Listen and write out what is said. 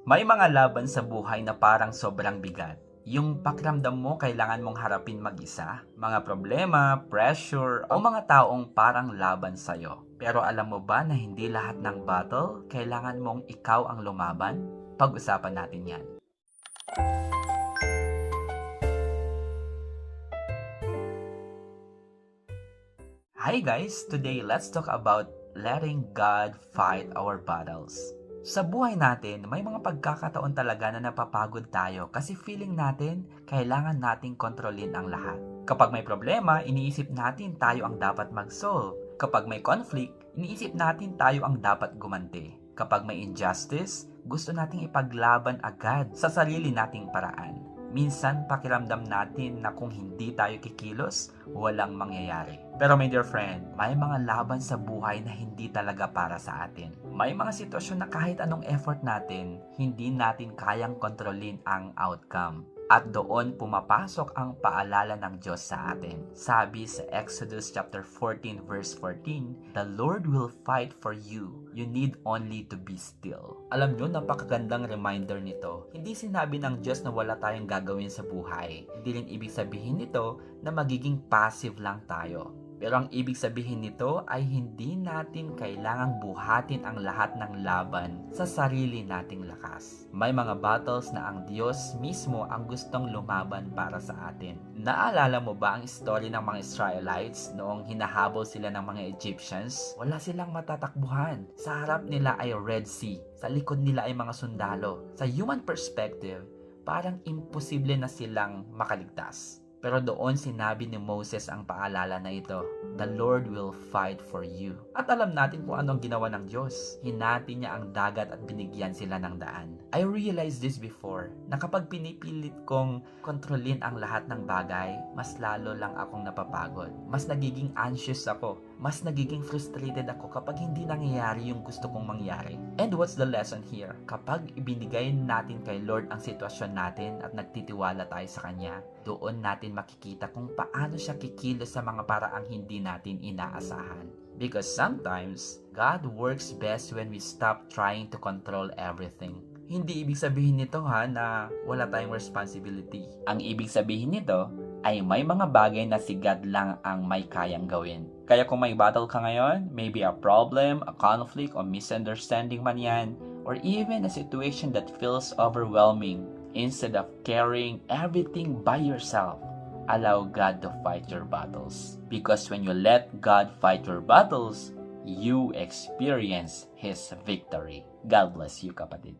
May mga laban sa buhay na parang sobrang bigat. Yung pakiramdam mo kailangan mong harapin mag-isa, mga problema, pressure, o mga taong parang laban sa'yo. Pero alam mo ba na hindi lahat ng battle kailangan mong ikaw ang lumaban? Pag-usapan natin yan. Hi guys! Today, let's talk about letting God fight our battles. Sa buhay natin, may mga pagkakataon talaga na napapagod tayo kasi feeling natin kailangan nating kontrolin ang lahat. Kapag may problema, iniisip natin tayo ang dapat mag-solve. Kapag may conflict, iniisip natin tayo ang dapat gumanti. Kapag may injustice, gusto nating ipaglaban agad sa sarili nating paraan. Minsan, pakiramdam natin na kung hindi tayo kikilos, walang mangyayari. Pero my dear friend, may mga laban sa buhay na hindi talaga para sa atin. May mga sitwasyon na kahit anong effort natin, hindi natin kayang kontrolin ang outcome. At doon pumapasok ang paalala ng Diyos sa atin. Sabi sa Exodus chapter 14 verse 14, "The Lord will fight for you. You need only to be still." Alam nyo, napakagandang reminder nito. Hindi sinabi ng Diyos na wala tayong gagawin sa buhay. Hindi rin ibig sabihin nito na magiging passive lang tayo. Pero ang ibig sabihin nito ay hindi natin kailangang buhatin ang lahat ng laban sa sarili nating lakas. May mga battles na ang Diyos mismo ang gustong lumaban para sa atin. Naalala mo ba ang story ng mga Israelites noong hinahabol sila ng mga Egyptians? Wala silang matatakbuhan. Sa harap nila ay Red Sea. Sa likod nila ay mga sundalo. Sa human perspective, parang imposible na silang makaligtas. Pero doon sinabi ni Moses ang paalala na ito, "The Lord will fight for you." At alam natin kung anong ginawa ng Diyos. Hinati niya ang dagat at binigyan sila ng daan. I realized this before, na kapag pinipilit kong kontrolin ang lahat ng bagay, mas lalo lang akong napapagod. Mas nagiging anxious ako. Mas nagiging frustrated ako kapag hindi nangyayari yung gusto kong mangyari. And what's the lesson here? Kapag ibinigay natin kay Lord ang sitwasyon natin at nagtitiwala tayo sa Kanya, doon natin makikita kung paano siya kikilos sa mga paraang hindi natin inaasahan. Because sometimes, God works best when we stop trying to control everything. Hindi ibig sabihin nito na wala tayong responsibility. Ang ibig sabihin nito ay may mga bagay na si God lang ang may kayang gawin. Kaya kung may battle ka ngayon, maybe a problem, a conflict, or misunderstanding man yan, or even a situation that feels overwhelming, instead of carrying everything by yourself, allow God to fight your battles. Because when you let God fight your battles, you experience His victory. God bless you, kapatid.